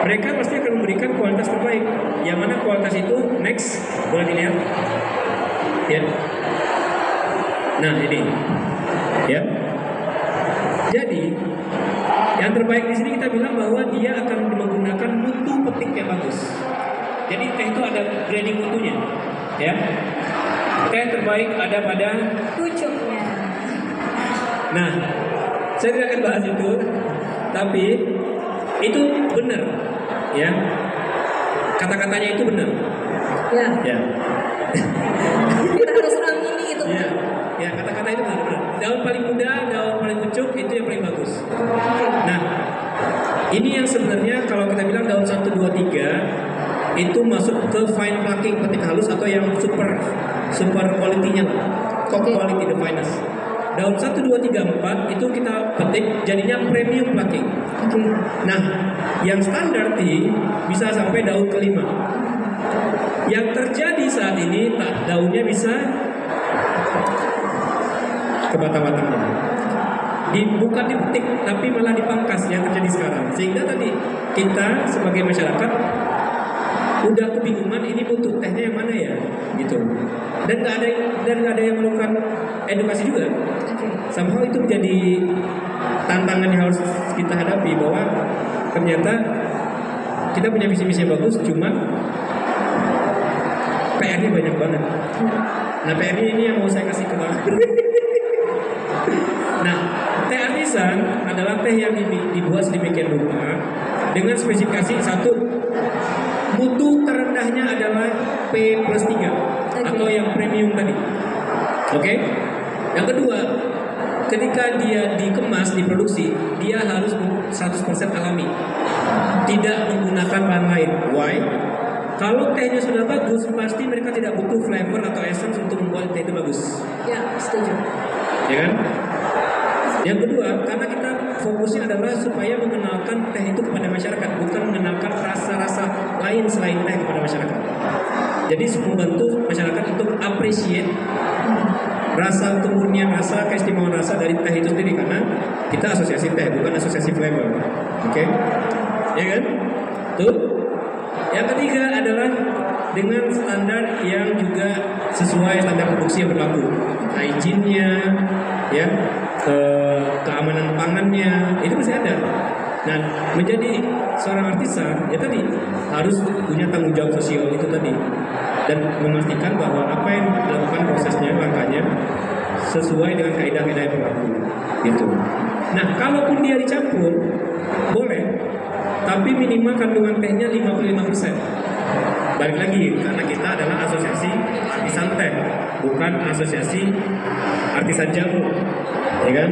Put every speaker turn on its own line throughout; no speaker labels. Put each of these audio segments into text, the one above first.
mereka pasti akan memberikan kualitas terbaik. Yang mana kualitas itu next boleh dilihat, ya. Nah ini, ya. Jadi yang terbaik di sini kita bilang bahwa dia akan menggunakan mutu petik yang bagus. Jadi teh itu ada grading mutunya, ya. Teh terbaik ada pada
Pucuknya.
Nah, saya tidak akan bahas itu, tapi itu benar, ya. Kata-katanya itu benar.
Ya.
Ya.
Kita harus amini itu.
Ya, ya kata-kata itu benar. Daun paling muda, daun paling pucuk itu yang paling bagus. Nah, ini yang sebenarnya kalau kita bilang daun 1, 2, 3 itu masuk ke fine plucking, petik halus atau yang super quality-nya lah. Top quality, the finest. Daun 1, 2, 3, 4 itu kita petik jadinya premium plucking. Nah, yang standar tea bisa sampai daun kelima. Yang terjadi saat ini daunnya bisa ke batang-batangnya. Bukan dipetik tapi malah dipangkas yang terjadi sekarang. Sehingga tadi kita sebagai masyarakat udah kebingungan ini mutu tehnya yang mana ya, gitu. Dan nggak ada yang melakukan edukasi juga. Somehow itu menjadi tantangan yang harus kita hadapi bahwa ternyata kita punya visi-misi yang bagus, cuma PR-nya banyak banget. Nah PR-nya ini yang mau saya kasih ke Bang. Nah, teh artisan adalah teh yang dibuat sedemikian rupa dengan spesifikasi satu, mutu terendahnya adalah P+3 atau yang premium tadi. Oke? Yang kedua, ketika dia dikemas, diproduksi, dia harus 100% alami. Tidak menggunakan bahan lain. Why? Kalau tehnya sudah bagus, pasti mereka tidak butuh flavor atau essence untuk membuat teh itu bagus.
Ya, setuju.
Ya kan? Yang kedua, karena kita fokusnya adalah supaya mengenalkan teh itu kepada masyarakat, bukan mengenalkan rasa-rasa lain selain teh kepada masyarakat. Jadi membantu masyarakat untuk appreciate rasa kemurnian rasa, keistimewaan rasa dari teh itu sendiri, karena kita asosiasi teh, bukan asosiasi flavor. Oke? Ya kan? Tuh. Yang ketiga adalah dengan standar yang juga sesuai standar produksi yang berlaku, hygiene-nya, ya, keamanan pangannya, itu masih ada. Nah, menjadi seorang artisan, ya tadi harus punya tanggung jawab sosial itu tadi, dan memastikan bahwa apa yang dilakukan prosesnya, langkahnya sesuai dengan kaidah-kaidah yang berlaku, gitu. Nah, kalaupun dia dicampur, boleh. Tapi minimal kandungan tehnya 55%. Balik lagi, karena kita adalah asosiasi artisan teh, bukan asosiasi artisan jamu, ya kan?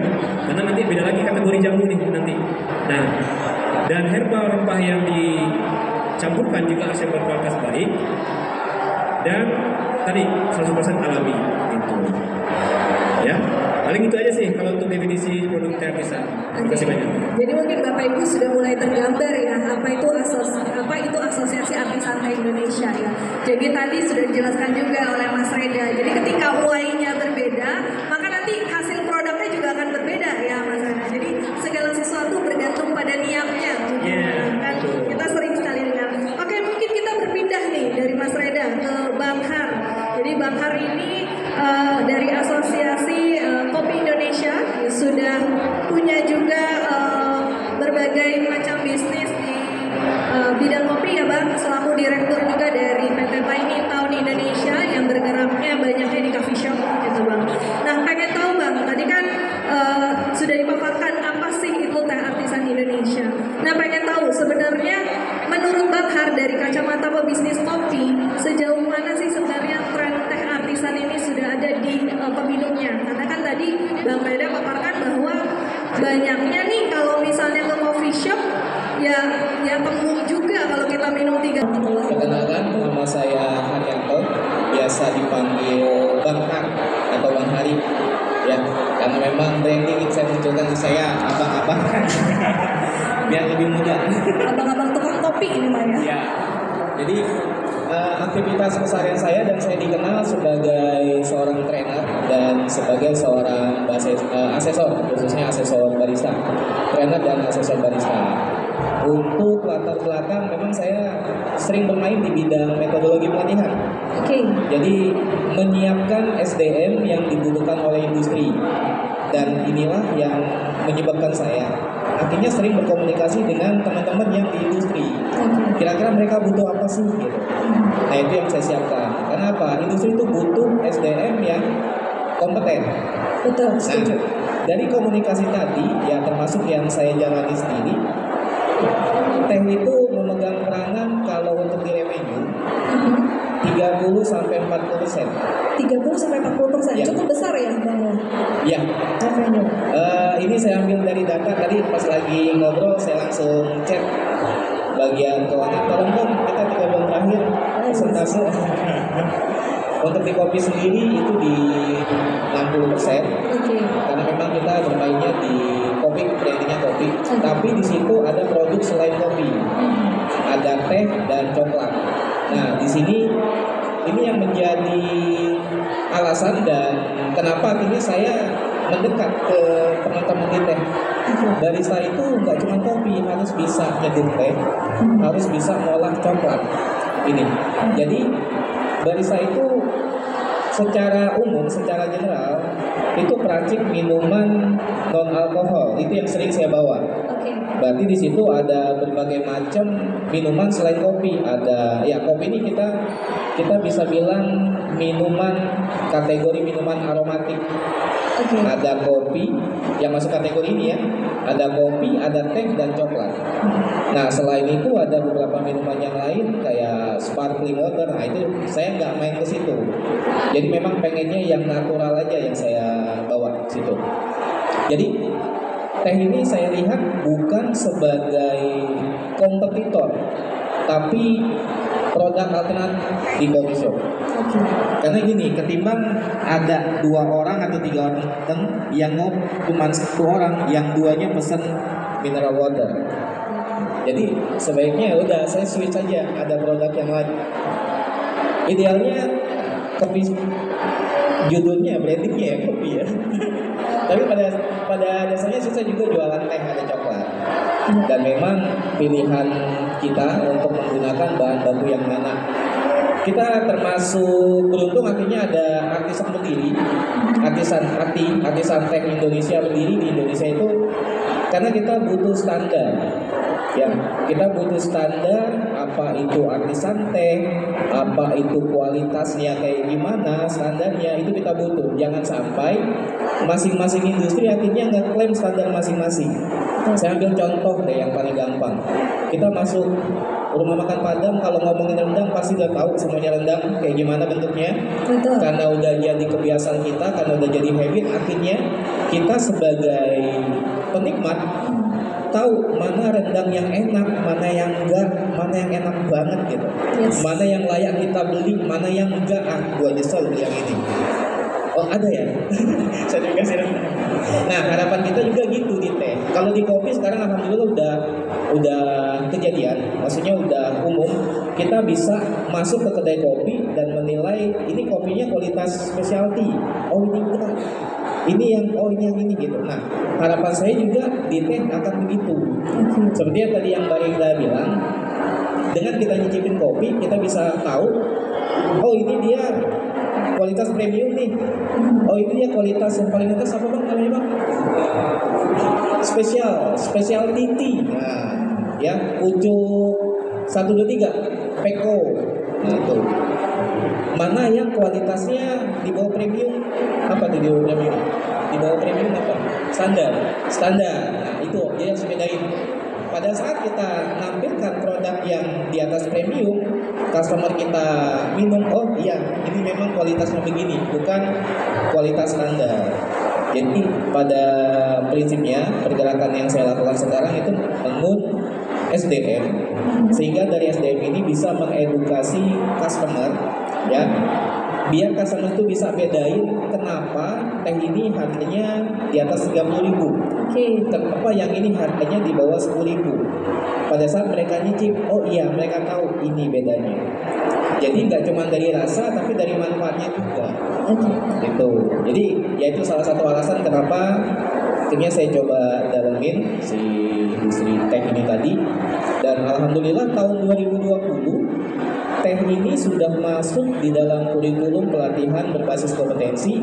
Karena nanti beda lagi kategori jamu nih nanti. Nah, dan herbal rempah yang dicampurkan juga harus berkualitas baik dan tadi 100% alami itu. Ya, paling itu aja sih kalau untuk definisi produk teh artisan. Terima kasih banyak.
Jadi mungkin Bapak Ibu sudah mulai tergambar ya apa itu asosiasi artisan teh Indonesia ya. Jadi tadi sudah dijelaskan juga oleh Mas Reda. Jadi ketika why-nya berbeda, maka nanti hasil produknya juga akan berbeda ya Mas Reda. Jadi segala sesuatu bergantung pada niatnya. Kan kita sering sekali dengar. Oke, mungkin kita berpindah nih dari Mas Reda ke Bang Har. Jadi Bang Har ini dari Asosiasi Kopi Indonesia sudah punya juga berbagai macam bisnis di bidang kopi ya Bang, selaku direktur juga dari PT Tiny Town Indonesia yang bergeraknya banyaknya di coffee shop gitu Bang. Nah pengen tahu Bang, tadi kan sudah dipaparkan apa sih itu teh artisan Indonesia. Nah pengen tahu sebenarnya menurut Bang Har dari kacamata pebisnis kopi, sejauh mana sih sebenarnya tren teh artisan ini sudah ada di peminumnya? Karena kan tadi Bang Reda paparkan bahwa banyaknya nih kalau misalnya ke coffee shop ya tembung juga kalau kita minum 3.
Perkenalkan, nama saya Haryanto, biasa dipanggil Bang Har atau Bang Hari. Ya, karena memang branding saya munculkan ke saya abang-abang biar lebih mudah.
Abang-abang tukang kopi ini Mbak ya.
Ya, jadi aktivitas keseharian saya dan saya dikenal sebagai seorang trainer dan sebagai seorang asesor, khususnya asesor barista, trainer dan asesor barista. untuk latar belakang memang saya sering bermain di bidang metodologi pelatihan.
Oke.
Jadi menyiapkan SDM yang dibutuhkan oleh industri. Dan inilah yang menyebabkan saya akhirnya sering berkomunikasi dengan teman-teman yang di industri. Kira-kira mereka butuh apa sih gitu. Nah itu yang saya siapkan. Karena apa? Industri itu butuh SDM yang kompeten.
Betul, setuju.
Nah, dari komunikasi tadi ya termasuk yang saya jalani sendiri, teh itu memegang peranan kalau untuk di revenue 30 sampai 40%.
30 sampai 40%,
Ya.
cukup besar ya Bang?
Ya,
Revenue.
ini saya ambil dari data tadi pas lagi ngobrol saya langsung cek bagian keuangan, tolong dong kita 3 bulan terakhir persentase. Untuk di kopi sendiri itu di 60%.
Oke.
Karena memang kita bermainnya di kopi, brandingnya kopi. Tapi di situ ada produk selain kopi, ada teh dan coklat. Nah di sini ini yang menjadi alasan dan kenapa akhirnya saya mendekat ke teman-teman di teh. Barista itu nggak cuma kopi, harus bisa nyeduh teh, harus bisa ngolah coklat. Ini. Jadi barista itu secara umum, secara general itu peracik minuman non alkohol. Itu yang sering saya bawa.
Oke.
Berarti di situ ada berbagai macam minuman selain kopi. Ada ya kopi ini kita bisa bilang minuman kategori minuman aromatik.
Oke.
Ada kopi yang masuk kategori ini ya. Ada kopi, ada teh dan coklat. Nah selain itu ada beberapa minuman yang lain kayak sparkling water. Nah itu saya nggak main ke situ. Jadi memang pengennya yang natural aja yang saya bawa ke situ. Jadi teh ini saya lihat bukan sebagai kompetitor, tapi produk alternatif di coffee shop.
Oke.
Karena gini, ketimbang ada 2 orang atau 3 orang yang mau cuma 1 orang, yang 2-nya pesen mineral water. Jadi sebaiknya udah saya switch aja, ada produk yang lain. Idealnya kopi, judulnya brandingnya ya kopi ya. Tapi pada dasarnya saya juga jualan teh ada coklat. Dan memang pilihan kita untuk menggunakan bahan baku yang mana. Kita termasuk beruntung akhirnya ada artisan berdiri, artisan teh Indonesia berdiri di Indonesia itu karena kita butuh standar. Ya, kita butuh standar apa itu artisan teh, apa itu kualitasnya kayak gimana, standarnya itu kita butuh. Jangan sampai masing-masing industri akhirnya nggak klaim standar masing-masing. Saya ambil contoh deh yang paling gampang. Kita masuk rumah makan Padang, kalau ngomongin rendang pasti udah tahu semuanya rendang kayak gimana bentuknya.
Betul.
Karena udah jadi kebiasaan kita, karena udah jadi habit, akhirnya kita sebagai penikmat tahu mana rendang yang enak, mana yang enggak, mana yang enak banget gitu.
Yes.
Mana yang layak kita beli, mana yang enggak, gua nyesel beli yang ini. Oh ada ya? Saya juga kasih rendang. Nah harapan kita juga gitu di teh. Kalau di kopi sekarang alhamdulillah udah kejadian, maksudnya udah umum. Kita bisa masuk ke kedai kopi dan menilai ini kopinya kualitas specialty. Oh ini benar. Ini yang ini gitu. Nah harapan saya juga di teh akan begitu. Seperti yang tadi yang Mbak Rinda bilang, dengan kita nyicipin kopi kita bisa tahu, oh ini dia kualitas premium nih. Oh ini dia kualitas yang paling atas apa bang namanya bang? Specialty. Nah, ya pucuk 123 Peko. Nah itu. Mana yang kualitasnya di bawah premium? Apa tuh di bawah premium? Di bawah premium apa? Standar. Nah itu dia harus bedain. Pada saat kita nampilkan produk yang di atas premium, customer kita minum, oh iya ini memang kualitasnya begini, bukan kualitas standar. Jadi pada prinsipnya pergerakan yang saya lakukan sekarang itu bangun SDM, sehingga dari SDM ini bisa mengedukasi customer, ya, biar customer itu bisa bedain kenapa teh ini harganya di atas 30.000. Kenapa yang ini harganya di bawah 10.000. Pada saat mereka nyicip, oh iya mereka tahu ini bedanya. Jadi nggak cuma dari rasa, tapi dari manfaatnya juga. Gitu. Jadi ya itu salah satu alasan kenapa akhirnya saya coba dalemin si industri teh ini tadi. Dan alhamdulillah tahun 2020 teh ini sudah masuk di dalam kurikulum pelatihan berbasis kompetensi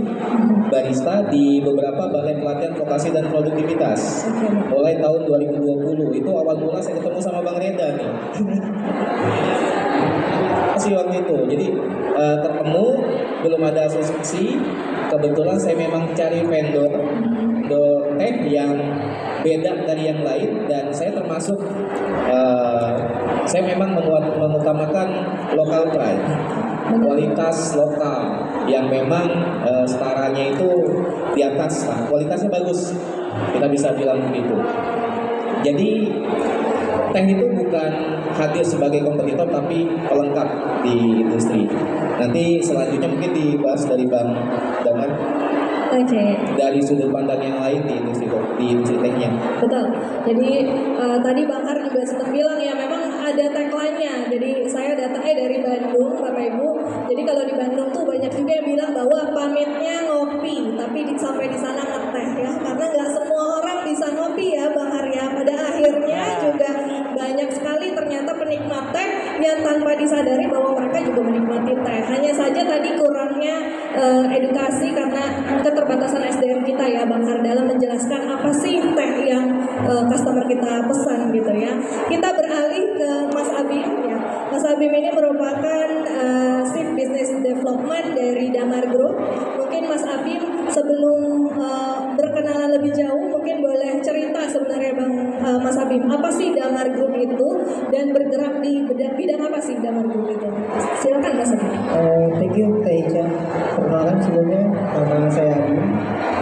barista di beberapa balai pelatihan vokasi dan produktivitas. Mulai tahun 2020 itu awal mula saya ketemu sama Bang Reda nih. Masih waktu itu, jadi ketemu belum ada asosiasi. Kebetulan saya memang cari vendor teh yang beda dari yang lain, dan saya termasuk saya memang mengutamakan local pride, kualitas lokal yang memang setaranya itu di atas lah, kualitasnya bagus, kita bisa bilang begitu. Jadi teh itu bukan hadir sebagai kompetitor tapi pelengkap di industri. Nanti selanjutnya mungkin dibahas dari Bang Damar.
Oke.
Dari sudut pandang yang lain di industri tehnya.
Betul. Jadi tadi Bang Har juga sempat bilang ya memang ada tagline-nya. Jadi saya datangnya dari Bandung, Bapak Ibu. Jadi kalau di Bandung tuh banyak juga yang bilang bahwa pamitnya ngopi, tapi sampai di sana ngeteh ya. Karena nggak semua orang bisa ngopi ya Bang Har ya. Pada akhirnya juga banyak sekali ternyata penikmat teh yang tanpa disadari bahwa mereka juga menikmati teh. Hanya saja tadi kurangnya edukasi karena keterbatasan SDM kita ya Bang Har dalam menjelaskan apa sih teh yang customer kita pesan gitu ya. Kita beralih ke Mas Abim ya. Mas Abim ini merupakan Chief Business Development dari Damar Group. Mungkin Mas Abim sebelum berkenalan lebih jauh mungkin boleh cerita sebenarnya Mas Abim apa sih Damar Group itu dan bergerak di bidang apa sih Damar Group itu? Silakan Mas Abim.
Thank you Teh Ica. Perkenalkan sebelumnya nama saya Abim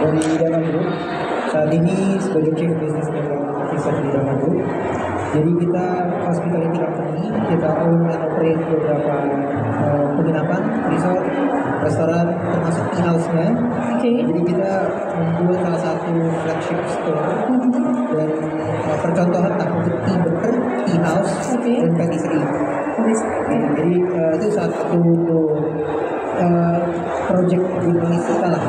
dari Damar Group. Saat ini sebagai Chief Business Development Officer di Damar Group. Jadi kita hospitality company, kita own and operate beberapa penginapan, resort, restoran, termasuk in-house-nya. Jadi kita membuat salah satu flagship store dan percontohan untuk tea burger, tea house, dan patisserie. Jadi itu satu project di kita lah.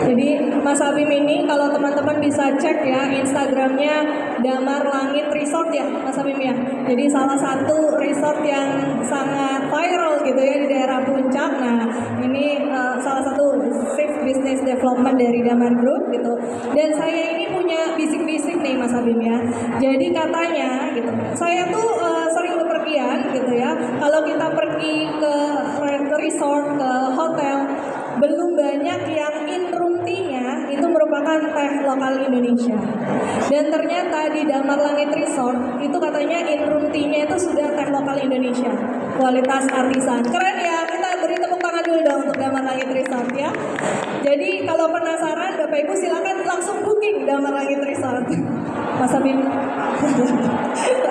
Jadi Mas Abim ini kalau teman-teman bisa cek ya Instagramnya Damar Langit Resort ya Mas Abim ya. Jadi salah satu resort yang sangat viral gitu ya di daerah Puncak. Nah ini salah satu Chief Business Development dari Damar Group gitu. Dan saya ini punya bisik-bisik nih Mas Abim ya. Jadi katanya gitu, saya tuh sering bepergian gitu ya. Kalau kita pergi ke resort, ke hotel, belum banyak yang in room tea-nya itu merupakan teh lokal Indonesia. Dan ternyata di Damar Langit Resort itu katanya in room tea-nya itu sudah teh lokal Indonesia, kualitas artisan. Keren ya, kita beri tepuk tangan dulu dong untuk Damar Langit Resort ya. Jadi kalau penasaran Bapak Ibu silakan langsung booking Damar Langit Resort. Mas Abim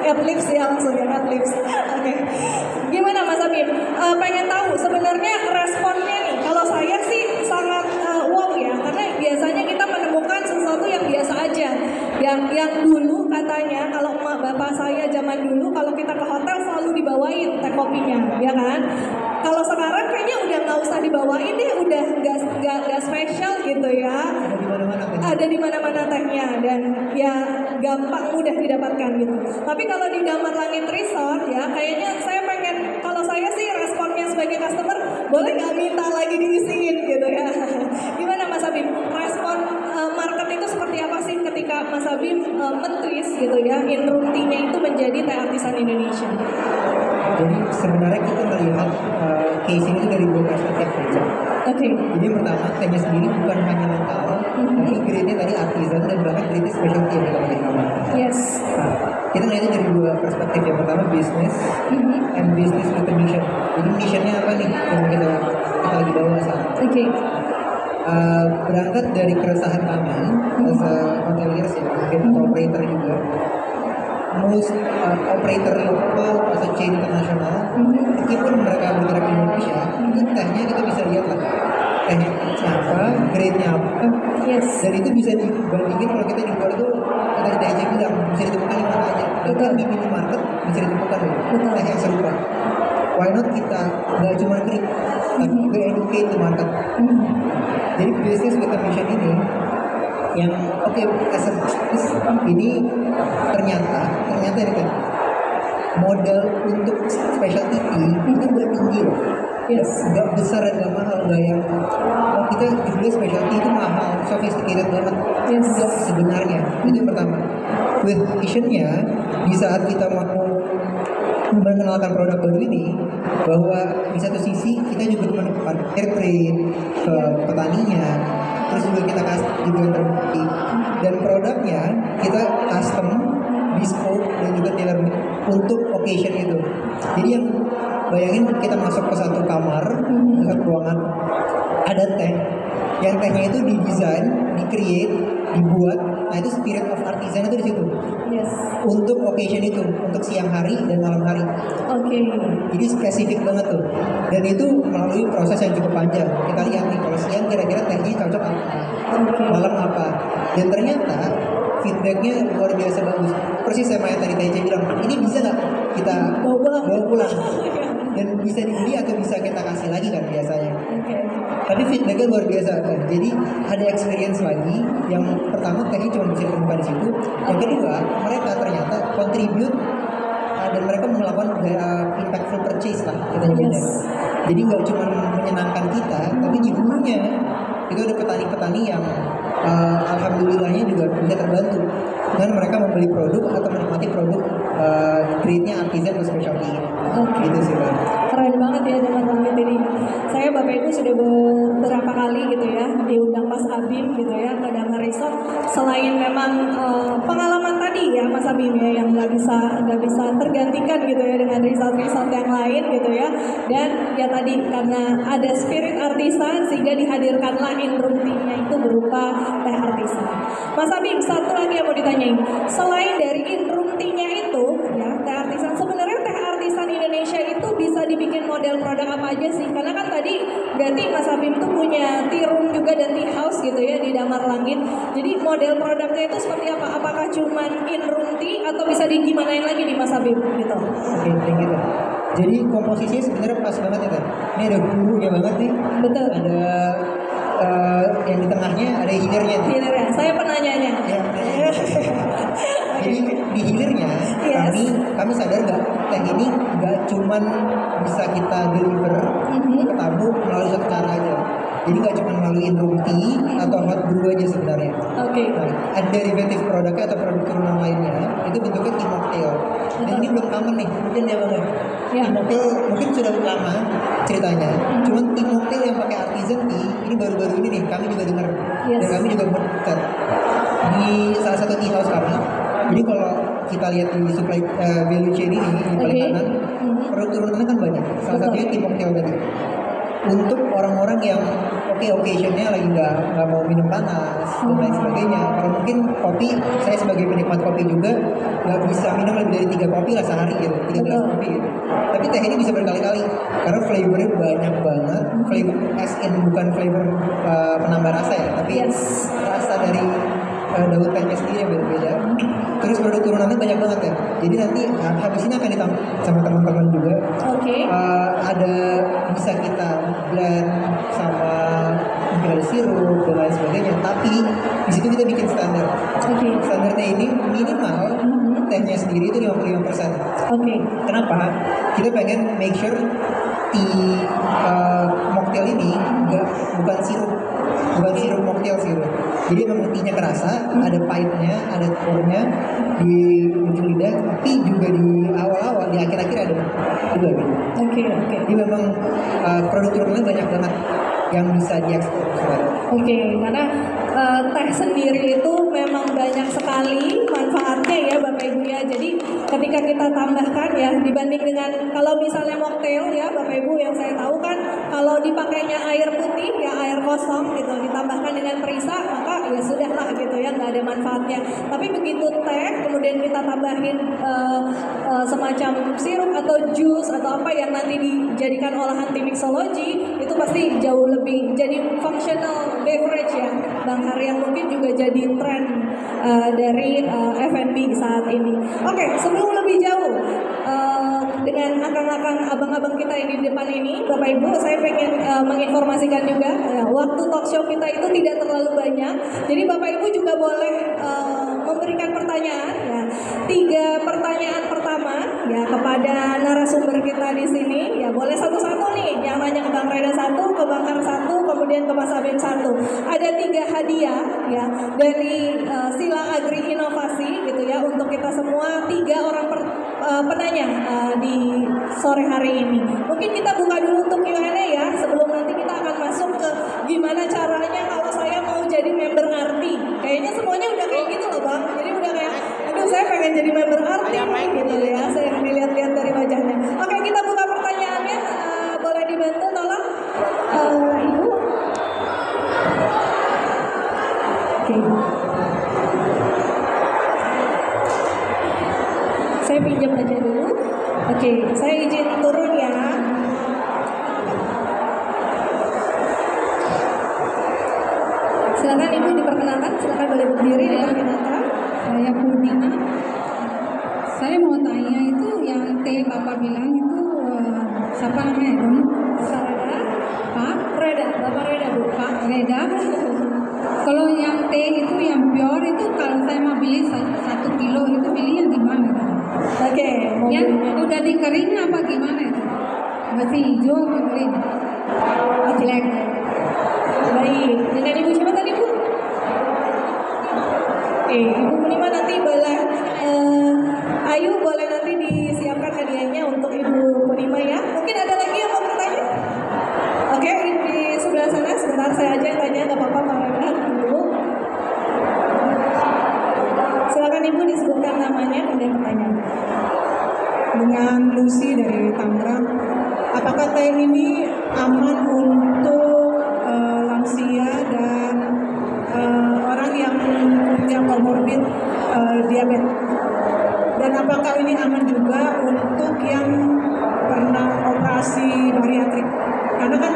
Adlibs ya langsung ya Adlibs. Oke. Gimana Mas Abim? Pengen tahu sebenarnya responnya nih. Kalau saya sih sangat wow ya, karena biasanya kita menemukan sesuatu yang biasa aja. Yang dulu katanya kalau bapak saya zaman dulu kalau kita ke hotel selalu dibawain teh kopinya, ya kan? Kalau sekarang kayaknya udah nggak usah dibawain deh, udah nggak spesial gitu ya. Ada di mana-mana tehnya dan ya gampang mudah didapatkan gitu. Tapi kalau di Damar Langit Resort ya kayaknya saya pengen, kalau saya sih responnya sebagai customer boleh nggak minta lagi diisiin gitu ya. Gimana Mas Abim? Respon market itu seperti apa sih ketika Mas Abim mentris gitu ya in room tea-nya itu menjadi teh artisan Indonesia?
Jadi sebenarnya kita melihat case ini dari dua perspektif saja. Jadi pertama tehnya sendiri bukan hanya lokal, tapi grade-nya tadi artisan dan bahkan grade specialty yang kita berikan.
Yes.
Nah, kita melihatnya dari dua perspektif. Yang pertama business and business with a mission. Jadi missionnya apa nih yang kita lagi bawa saat ini? Berangkat dari keresahan kami as a hoteliers ya, mungkin operator juga. Most operator lokal atau chain internasional, meskipun mereka bergerak di Indonesia, itu tehnya kita bisa lihat lah tehnya apa, grade-nya apa, dan itu bisa dibandingin kalau kita di luar itu kita di TJ bilang bisa ditemukan di mana aja, bahkan di minimarket bisa ditemukan teh yang serupa. Why not kita nggak cuma klik, tapi juga educate the market. Jadi business with a mission ini yang oke as a business ini ternyata ini kan modal untuk specialty tea itu nggak tinggi loh.
Yes.
Nggak besar dan nggak mahal, nggak yang kita jual specialty itu mahal, sophisticated banget.
Yes.
Nggak sebenarnya. Itu yang pertama. With vision-nya di saat kita mau mengenalkan produk baru ini, bahwa di satu sisi kita juga menemukan fair trade ke petaninya, terus juga kita kasih juga terbukti, dan produknya kita custom, bespoke dan juga tailor untuk occasion itu. Jadi yang bayangin kita masuk ke satu kamar, ke satu ruangan, ada teh, yang tehnya itu didesain, di-create, dibuat. Nah itu spirit of artisan itu di situ.
Yes.
Untuk occasion itu, untuk siang hari dan malam hari.
Oke.
Jadi spesifik banget tuh. Dan itu melalui proses yang cukup panjang. Kita lihat nih kalau siang kira-kira tehnya cocok apa, malam apa. Dan ternyata feedbacknya luar biasa bagus. Persis sama yang tadi TJ bilang, ini bisa nggak kita bawa pulang? Dan bisa dibeli atau bisa kita kasih lagi kan biasanya.
Okay.
Tapi feedbacknya luar biasa kan. Jadi ada experience lagi. Yang pertama tehnya cuma bisa ditemukan di situ. Yang kedua mereka ternyata contribute dan mereka melakukan impactful purchase lah kita nyebutnya. Jadi nggak cuma menyenangkan kita, tapi di hulunya itu ada petani-petani yang alhamdulillahnya juga bisa terbantu dan mereka membeli produk atau menikmati produk grade-nya artisan atau specialty. Gitu sih Bang.
Keren banget ya Damar Langit ini. Saya Bapak Ibu sudah beberapa kali gitu ya diundang Mas Abim gitu ya ke Damar Resort. Selain memang pengalaman tadi ya Mas Abim ya yang nggak bisa tergantikan gitu ya dengan resort-resort yang lain gitu ya. Dan ya tadi karena ada spirit artisan sehingga dihadirkanlah in room tea-nya itu berupa teh artisan. Mas Abim, satu lagi yang mau ditanyain. Selain dari in room tea-nya itu ya teh artisan, sebenarnya teh artisan Indonesia itu bisa dibikin model produk apa aja sih? Karena kan tadi berarti Mas Abim tuh punya tea room juga dan tea house gitu ya di Damar Langit. Jadi model produknya itu seperti apa? Apakah cuman in room tea atau bisa digimanain lagi di Mas Abim gitu?
Oke, gitu. Jadi komposisinya sebenarnya pas banget ya kan. Ini ada hulunya banget nih.
Betul.
Ada yang di tengahnya ada hilirnya.
Hilirnya. Saya penanyanya.
Ya, jadi di hilirnya kami sadar nggak teh ini nggak cuman bisa kita deliver ke tamu melalui satu cara aja. Jadi nggak cuma melalui in-room tea atau hot brew aja sebenarnya.
Oke.
Nah, ada derivatif produknya atau produk turunan lainnya itu bentuknya tea mocktail. Dan ini belum common nih, mungkin ya bang. Tea mocktail mungkin sudah lama ceritanya. Cuman tea mocktail yang pakai artisan tea ini baru-baru ini nih kami juga dengar dan kami juga buat di salah satu tea house kami. Jadi kalau kita lihat di supply value chain ini di paling kanan, produk turunannya kan banyak. Salah satunya tea mocktail tadi. Untuk orang-orang yang occasionnya lagi nggak mau minum panas dan lain sebagainya. Kalau mungkin kopi, saya sebagai penikmat kopi juga nggak bisa minum lebih dari 3 kopi lah sehari gitu, 3 gelas kopi gitu. Tapi teh ini bisa berkali-kali karena flavornya banyak banget. Flavor as in bukan flavor penambah rasa ya, tapi rasa dari daun tehnya sendiri yang beda-beda. Terus produk turunannya banyak banget ya. Jadi nanti habis ini akan ditambah sama teman-teman juga. Ada bisa kita blend sama mungkin ada sirup dan lain sebagainya. Tapi di situ kita bikin standar. Standarnya ini minimal tehnya sendiri itu 55%. Kenapa? Kita pengen make sure mocktail ini bukan sirup mocktail sih. Jadi memang tea-nya kerasa, ada pahitnya, ada purnya di ujung lidah, tapi juga di awal-awal, di akhir-akhir ada juga gitu. Jadi memang produk turunannya banyak banget yang bisa diekspor sekarang.
Karena teh sendiri itu memang banyak sekali manfaatnya ya Bapak Ibu ya. Jadi ketika kita tambahkan ya dibanding dengan kalau misalnya mocktail ya Bapak Ibu yang saya tahu kan kalau dipakainya air putih ya air kosong gitu ditambahkan dengan perisa maka ya sudahlah gitu ya nggak ada manfaatnya. Tapi begitu teh kemudian kita tambahin semacam sirup atau jus atau apa yang nanti dijadikan olahan tea mixology itu pasti jauh lebih jadi functional beverage ya Bang Hari yang mungkin juga jadi tren dari F&B saat ini. Sebelum sebelum lebih jauh dengan akang-akang abang-abang kita yang di depan ini, Bapak Ibu, saya pengen menginformasikan juga waktu talk show kita itu tidak terlalu banyak. Jadi Bapak Ibu juga boleh memberikan pertanyaan ya. 3 pertanyaan pertama ya kepada narasumber kita di sini ya, boleh satu-satu nih, yang nanya ke Bang Reda 1, ke Bang Kar 1, kemudian ke Mas Aben 1. Ada 3 hadiah ya dari Sila Agri Inovasi gitu ya untuk kita semua, 3 orang penanya di sore hari ini. Mungkin kita buka dulu untuk Q&A ya, sebelum nanti kita akan masuk ke gimana caranya kalau saya mau jadi member Arti. Kayaknya semuanya udah kayak gitu loh Bang. Jadi udah kayak, aduh saya pengen jadi member Arti gitu ya, saya dilihat-lihat dari wajahnya. Oke, kita buka pertanyaannya, boleh dibantu tolong Ibu. Oke. Saya pinjam aja dulu. Oke, saya izin turun ya. Silakan Ibu diperkenalkan, silakan boleh berdiri diperkenalkan.
Saya Purnima. Saya mau tanya itu yang teh Bapak bilang itu siapa namanya itu?
Bapak Reda.
Pak
Reda, Bapak Reda Bu.
Pak Reda. Kalau yang teh itu yang pure itu kalau saya mau beli 1 kilo itu belinya di mana?
Oke,
Yang udah dikering apa gimana itu? Masih hijau apa kering? Black.
Baik, dengan Ibu siapa tadi Bu? Oke, Ibu Purnima nanti boleh Ayu boleh nanti disiapkan hadiahnya untuk Ibu Purnima ya. Mungkin ada lagi yang mau bertanya? Oke, di sebelah sana sebentar saya aja yang tanya, nggak apa-apa Pak Reda dulu. Silakan Ibu disebutkan namanya kemudian pertanyaan.
Dengan Lucy dari Tangerang, apakah teh ini aman untuk lansia dan orang yang punya komorbid diabetes? Dan apakah ini aman juga untuk yang pernah operasi bariatrik? Karena kan